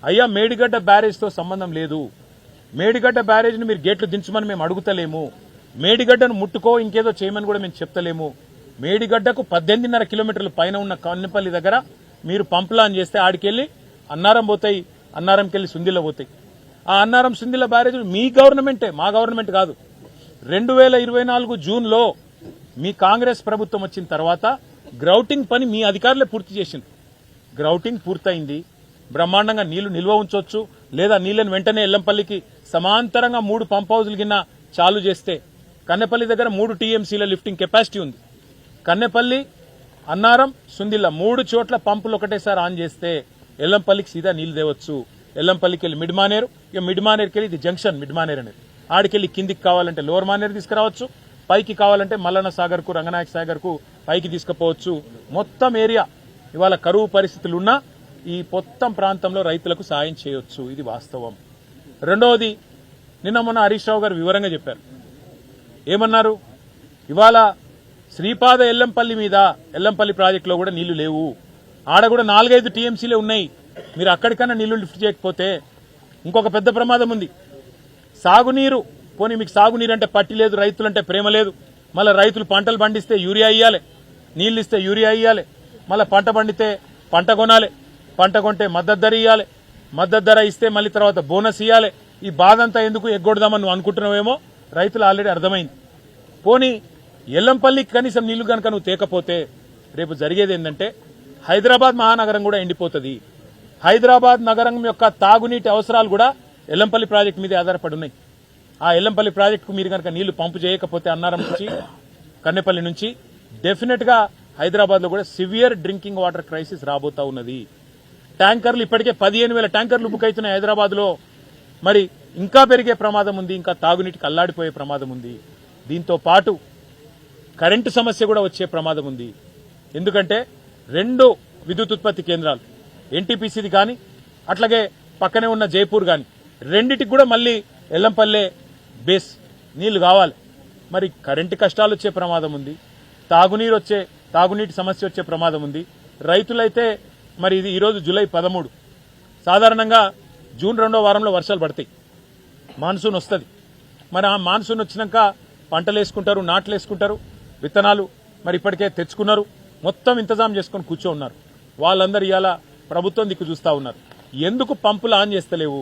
అయ్యా మేడిగడ్డ బ్యారేజ్తో సంబంధం లేదు. మేడిగడ్డ బ్యారేజ్ని మీరు గేట్లు దించమని మేము అడుగుతలేము. మేడిగడ్డను ముట్టుకో ఇంకేదో చేయమని కూడా మేము చెప్తలేము. మేడిగడ్డకు 18.5 కిలోమీటర్ల పైన ఉన్న కన్నెపల్లి దగ్గర మీరు పంపులాన్ చేస్తే ఆడికెళ్ళి అన్నారం పోతాయి, అన్నారంకెళ్ళి సుందిల పోతాయి. ఆ అన్నారం సుందిల బ్యారేజ్ మీ గవర్నమెంటే, మా గవర్నమెంట్ కాదు. 2024 జూన్లో మీ కాంగ్రెస్ ప్రభుత్వం వచ్చిన తర్వాత గ్రౌటింగ్ పని మీ అధికారులే పూర్తి చేసింది. గ్రౌటింగ్ పూర్తయింది. బ్రహ్మాండంగా నీళ్లు నిల్వ ఉంచవచ్చు, లేదా నీళ్లను వెంటనే ఎల్లంపల్లికి సమాంతరంగా 3 పంప్ హౌజులు గిన్న చాలు చేస్తే కన్నెపల్లి దగ్గర 3 టీఎంసీల లిఫ్టింగ్ కెపాసిటీ ఉంది. కన్నెపల్లి, అన్నారం, సుందిల్ల 3 చోట్ల పంపులు ఒకటేసారి ఆన్ చేస్తే ఎల్లంపల్లికి సీదా నీళ్లు తేవచ్చు. ఎల్లంపల్లికి వెళ్ళి మిడ్మానేరు, ఇక మిడ్మానేరుకి వెళ్ళి ఇది జంక్షన్ మిడ్మానేరు అనేది, ఆడికెళ్ళి కిందికి కావాలంటే లోవర్ మానేరు తీసుకురావచ్చు, పైకి కావాలంటే మల్లన్న సాగర్ కు, రంగనాయక సాగర్ కు పైకి తీసుకుపోవచ్చు. మొత్తం ఏరియా ఇవాళ కరువు పరిస్థితులు ఉన్నా ఈ మొత్తం ప్రాంతంలో రైతులకు సాయం చేయొచ్చు. ఇది వాస్తవం. రెండవది, నిన్న మొన్న హరీష్ రావు గారు వివరంగా చెప్పారు. ఏమన్నారు? ఇవాళ శ్రీపాద ఎల్లంపల్లి మీద ఎల్లంపల్లి ప్రాజెక్టులో కూడా నీళ్లు లేవు, ఆడ కూడా 4-5 టీఎంసీలే ఉన్నాయి. మీరు అక్కడికన్నా నీళ్లు లిఫ్ట్ చేయకపోతే ఇంకొక పెద్ద ప్రమాదం ఉంది. సాగునీరు పోనీ మీకు సాగునీరు అంటే పట్టి లేదు, రైతులంటే ప్రేమ లేదు. మళ్ళీ రైతులు పంటలు పండిస్తే యూరియా ఇయ్యాలి, నీళ్ళు ఇస్తే యూరియా ఇయ్యాలి, మళ్ళీ పంట పండితే పంట కొనాలి, పంట కొంటే మద్దతు ధర ఇయ్యాలి, మద్దతు ధర ఇస్తే మళ్ళీ తర్వాత బోనస్ ఇయ్యాలి. ఈ బాధ అంతా ఎందుకు ఎగ్గొడదామని నువ్వు అనుకుంటున్నావేమో, రైతులు ఆల్రెడీ అర్థమైంది. పోనీ ఎల్లంపల్లికి కనీసం నీళ్లు కనుక నువ్వు తేకపోతే రేపు జరిగేది ఏంటంటే హైదరాబాద్ మహానగరం కూడా ఎండిపోతుంది. హైదరాబాద్ నగరం యొక్క తాగునీటి అవసరాలు కూడా ఎల్లంపల్లి ప్రాజెక్టు మీదే ఆధారపడి ఉన్నాయి. ఆ ఎల్లంపల్లి ప్రాజెక్టుకు మీరు కనుక నీళ్లు పంపు చేయకపోతే అన్నారం నుంచి, కన్నెపల్లి నుంచి డెఫినెట్ గా హైదరాబాద్ లో కూడా సివియర్ డ్రింకింగ్ వాటర్ క్రైసిస్ రాబోతా ఉన్నది. ట్యాంకర్లు ఇప్పటికే 15,000 ట్యాంకర్లు బుక్ అవుతున్నాయి హైదరాబాద్ లో. మరి ఇంకా పెరిగే ప్రమాదం ఉంది, ఇంకా తాగునీటికి అల్లాడిపోయే ప్రమాదం ఉంది. దీంతో పాటు కరెంటు సమస్య కూడా వచ్చే ప్రమాదం ఉంది. ఎందుకంటే 2 విద్యుత్ ఉత్పత్తి కేంద్రాలు, ఎన్టీపీసీది కానీ అట్లాగే పక్కనే ఉన్న జైపూర్ కానీ, రెండిటికి కూడా మళ్ళీ ఎల్లంపల్లె బేస్ నీళ్లు కావాలి. మరి కరెంటు కష్టాలు వచ్చే ప్రమాదం ఉంది, తాగునీటి సమస్య వచ్చే ప్రమాదం ఉంది. రైతులైతే మరి ఇది ఈరోజు జూలై 13, సాధారణంగా జూన్ 2వ వారంలో వర్షాలు పడతాయి, మాన్సూన్ వస్తుంది. మరి ఆ మాన్సూన్ వచ్చినాక పంటలు వేసుకుంటారు, నాట్లు వేసుకుంటారు, విత్తనాలు మరి ఇప్పటికే తెచ్చుకున్నారు, మొత్తం ఇంతజాం చేసుకుని కూర్చో ఉన్నారు. వాళ్ళందరూ ఇవాళ ప్రభుత్వం దిక్కు చూస్తా ఉన్నారు. ఎందుకు పంపులు ఆన్ చేస్తలేవు?